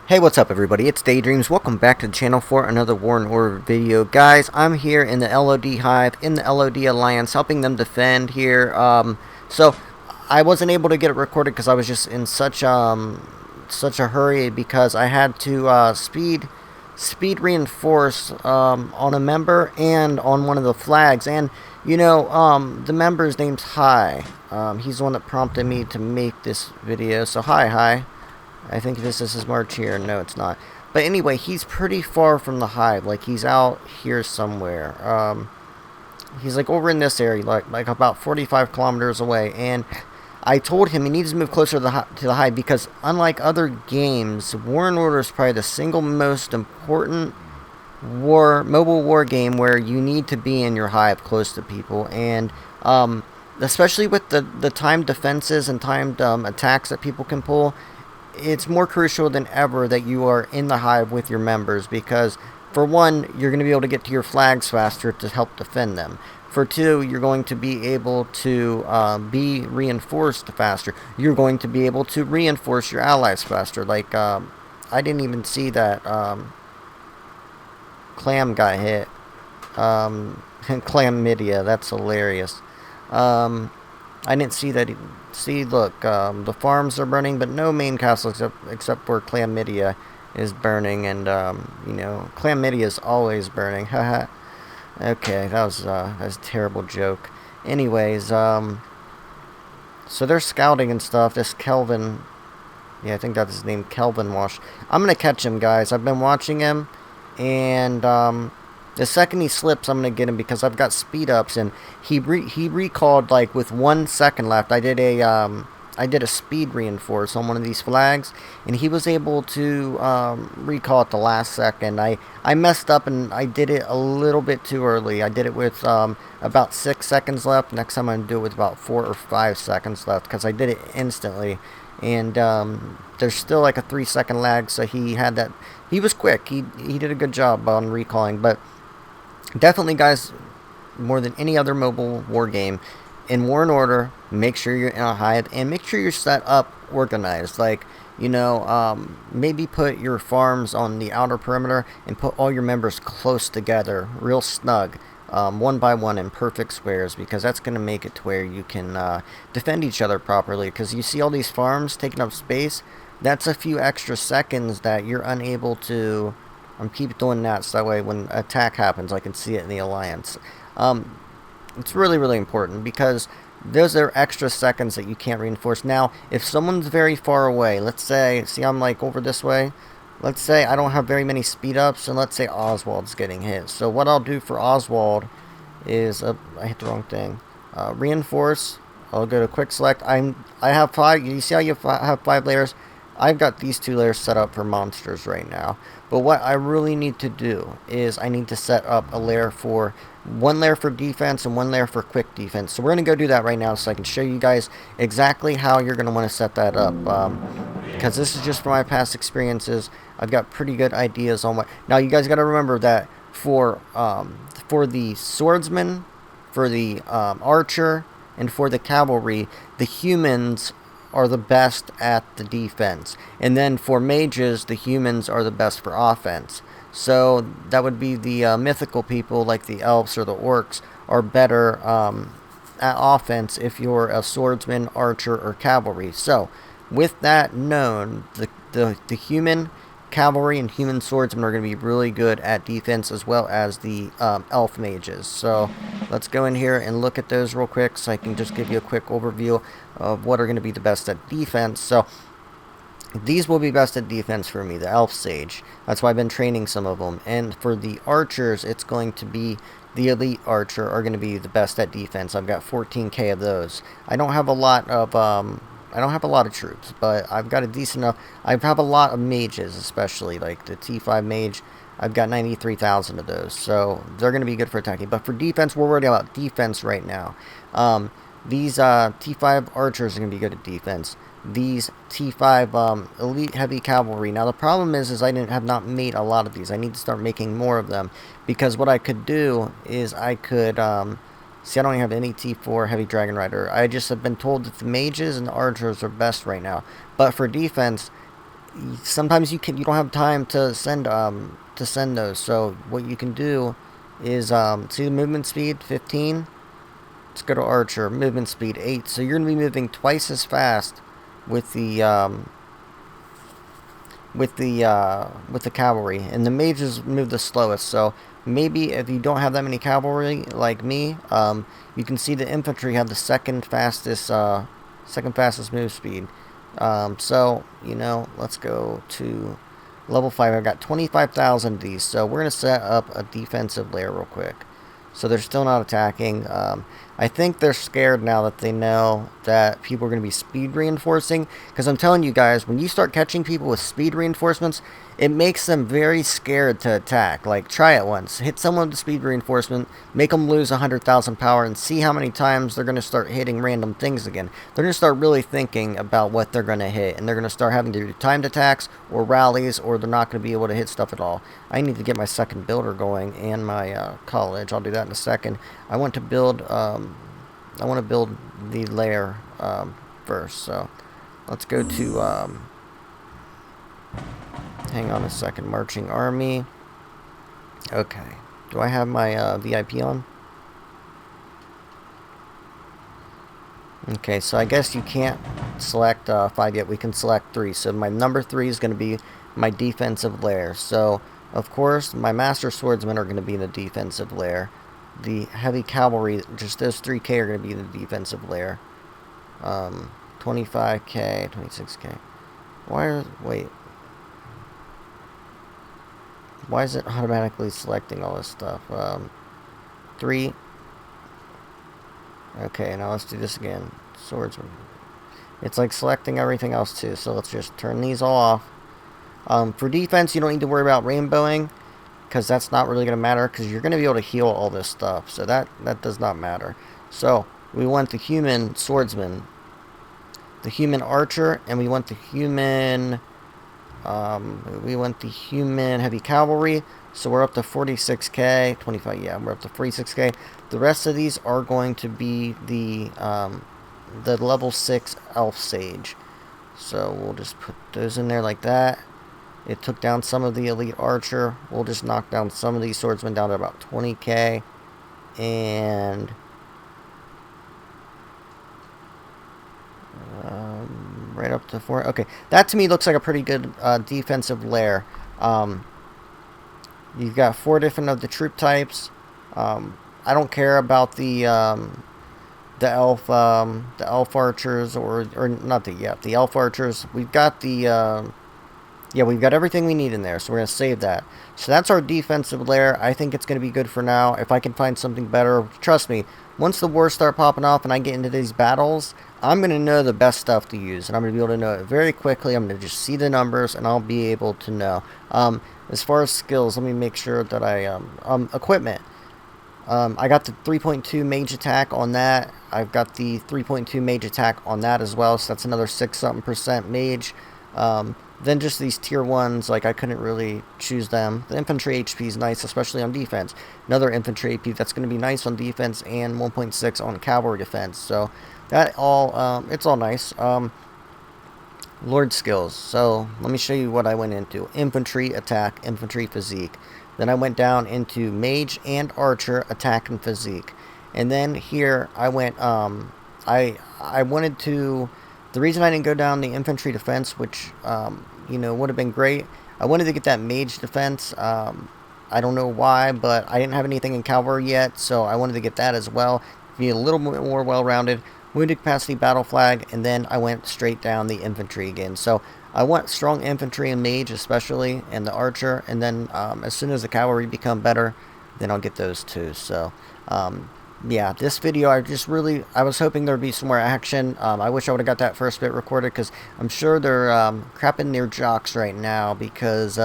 Hey, what's up everybody? It's DaYDreaMz. Welcome back to the channel for another War and Order video. Guys, I'm here in the LOD Hive, in the LOD Alliance, helping them defend here. So I wasn't able to get it recorded because I was just in such a hurry because I had to speed reinforce on a member and on one of the flags. And you know, the member's name's Hi. He's the one that prompted me to make this video. So hi. I think this is his march here. No, it's not. But anyway, he's pretty far from the hive. Like, he's out here somewhere. He's like over in this area, like about 45 kilometers away. And I told him he needs to move closer to the hive because unlike other games, War and Order is probably the single most important mobile war game where you need to be in your hive close to people. And especially with the timed defenses and timed attacks that people can pull, it's more crucial than ever that you are in the hive with your members because, for one, you're going to be able to get to your flags faster to help defend them. For two, you're going to be able to be reinforced faster. You're going to be able to reinforce your allies faster. Like, I didn't even see that Clam got hit. Chlamydia, that's hilarious. I didn't see that. See, look, the farms are burning, but no main castle except for Chlamydia is burning, and you know, Chlamydia is always burning. Haha. Okay, that was a terrible joke. Anyways, so they're scouting and stuff. This Kelvin, yeah, I think that's his name, Kelvin Wash. I'm gonna catch him, guys. I've been watching him, and the second he slips, I'm going to get him because I've got speed ups, and he recalled like with 1 second left. I did a speed reinforce on one of these flags, and he was able to recall at the last second. I messed up and I did it a little bit too early. I did it with about 6 seconds left. Next time I'm going to do it with about 4 or 5 seconds left because I did it instantly. And there's still like a 3-second lag, so he had that. He was quick. He did a good job on recalling, but definitely, guys, more than any other mobile war game, in War and Order, make sure you're in a hive and make sure you're set up organized. Like, you know, maybe put your farms on the outer perimeter and put all your members close together, real snug, one by one in perfect squares, because that's going to make it to where you can defend each other properly. Because you see all these farms taking up space, that's a few extra seconds that you're unable to. Keep doing that so that way when attack happens I can see it in the alliance. It's really important because those are extra seconds that you can't reinforce. Now, if someone's very far away, let's say, see I'm like over this way, let's say I don't have very many speed ups, and let's say Oswald's getting hit. So what I'll do for Oswald is, I hit the wrong thing, reinforce. I'll go to quick select. I have 5, you see how you have 5 layers? I've got these 2 layers set up for monsters right now. But what I really need to do is I need to set up a layer for, 1 layer for defense and 1 layer for quick defense. So we're going to go do that right now so I can show you guys exactly how you're going to want to set that up. Because this is just from my past experiences. I've got pretty good ideas on what. Now you guys got to remember that for the swordsman, for the archer, and for the cavalry, the humans are the best at the defense, and then for mages the humans are the best for offense. So that would be the mythical people like the elves or the orcs are better at offense if you're a swordsman, archer, or cavalry. So with that known, the human cavalry and human swordsmen are going to be really good at defense, as well as the elf mages. So let's go in here and look at those real quick so I can just give you a quick overview of what are going to be the best at defense. So these will be best at defense for me, the elf sage. That's why I've been training some of them. And for the archers, it's going to be the elite archer are going to be the best at defense. I've got 14k of those. I don't have a lot of troops, but I've got a decent enough. I have a lot of mages, especially like the T5 mage. I've got 93,000 of those, so they're going to be good for attacking. But for defense, we're worried about defense right now. These T5 archers are going to be good at defense. These T5 elite heavy cavalry. Now the problem is I have not made a lot of these. I need to start making more of them, because what I could do is I could see, I don't even have any T4 heavy dragon rider. I just have been told that the mages and the archers are best right now. But for defense, sometimes you don't have time to send those. So what you can do is see the movement speed 15. Let's go to Archer, movement speed 8. So you're gonna be moving twice as fast with the cavalry, and the mages move the slowest. So maybe if you don't have that many cavalry like me, you can see the infantry have the second fastest move speed. So you know, let's go to level 5. I've got 25,000 of these, so we're gonna set up a defensive layer real quick. So they're still not attacking. I think they're scared now that they know that people are going to be speed reinforcing. Because I'm telling you guys, when you start catching people with speed reinforcements, it makes them very scared to attack. Like, try it once. Hit someone with speed reinforcement, make them lose 100,000 power, and see how many times they're going to start hitting random things again. They're going to start really thinking about what they're going to hit. And they're going to start having to do timed attacks or rallies, or they're not going to be able to hit stuff at all. I need to get my second builder going and my college. I'll do that in a second. I want to build the layer first. So let's go to hang on a second, marching army. Okay, do I have my VIP on? Okay, so I guess you can't select 5 yet. We can select 3. So my number 3 is going to be my defensive layer. So of course my master swordsmen are going to be in the defensive layer. The heavy cavalry, just those 3k are going to be in the defensive layer. 25k, 26k. Why is it automatically selecting all this stuff? 3. Okay, now let's do this again. Swordsman. It's like selecting everything else too, so let's just turn these all off. For defense, you don't need to worry about rainbowing, because that's not really going to matter, because you're going to be able to heal all this stuff, so that does not matter. So we want the human swordsman, the human archer, and we want the human heavy cavalry. So we're up to 46k, 25, yeah, we're up to 46k. The rest of these are going to be the level 6 elf sage. So we'll just put those in there like that. It took down some of the elite archer. We'll just knock down some of these swordsmen down to about 20k. And right up to 4. Okay, that to me looks like a pretty good defensive layer. You've got 4 different of the troop types. I don't care about the elf archers, or not the elf archers. We've got the we've got everything we need in there, so we're going to save that. So that's our defensive layer. I think it's going to be good for now. If I can find something better, trust me, once the wars start popping off and I get into these battles, I'm going to know the best stuff to use, and I'm going to be able to know it very quickly. I'm going to just see the numbers, and I'll be able to know. As far as skills, let me make sure that I... equipment. I got the 3.2 mage attack on that. I've got the 3.2 mage attack on that as well, so that's another 6-something% mage. Then just these tier 1s, like I couldn't really choose them. The infantry HP is nice, especially on defense. Another infantry AP that's going to be nice on defense, and 1.6 on cavalry defense. So that all, it's all nice. Lord skills. So let me show you what I went into. Infantry, attack, infantry, physique. Then I went down into mage and archer, attack and physique. And then here I went, I wanted to... The reason I didn't go down the infantry defense, which, would have been great, I wanted to get that mage defense. I don't know why, but I didn't have anything in cavalry yet, so I wanted to get that as well. Be a little bit more well-rounded. Wounded capacity, battle flag, and then I went straight down the infantry again. So I want strong infantry and mage especially, and the archer, and then as soon as the cavalry become better, then I'll get those too. So, yeah, this video, I was hoping there would be some more action. I wish I would have got that first bit recorded, because I'm sure they're crapping their jocks right now, because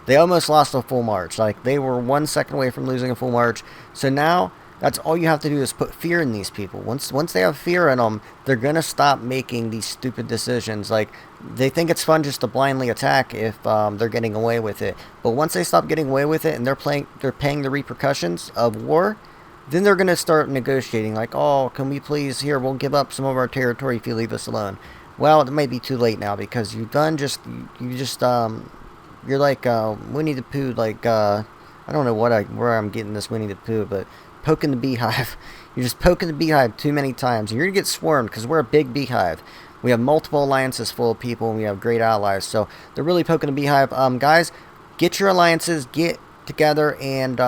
they almost lost a full march. Like, they were 1 second away from losing a full march. So now, that's all you have to do is put fear in these people. Once they have fear in them, they're going to stop making these stupid decisions. Like, they think it's fun just to blindly attack if they're getting away with it. But once they stop getting away with it and they're paying the repercussions of war, then they're going to start negotiating. Like, oh, can we please, here, we'll give up some of our territory if you leave us alone. Well, it may be too late now because you've done just you just you're like Winnie the Pooh, like I don't know where I'm getting this Winnie the Pooh, but poking the beehive. You're just poking the beehive too many times. You're gonna get swarmed because we're a big beehive. We have multiple alliances full of people, and we have great allies. So they're really poking the beehive. Guys, get your alliances, get together, and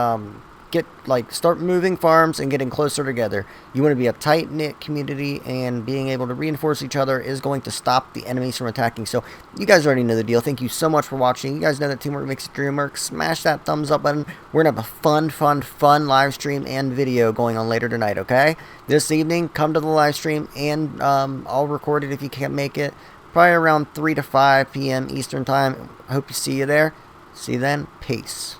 start moving farms and getting closer together. You want to be a tight knit community, and being able to reinforce each other is going to stop the enemies from attacking. So you guys already know the deal. Thank you so much for watching. You guys know that teamwork makes the dream work. Smash that thumbs up button. We're gonna have a fun live stream and video going on later tonight. Okay, this evening, come to the live stream, and I'll record it if you can't make it. Probably around 3 to 5 p.m. Eastern time. I hope to see you there. See you then. Peace.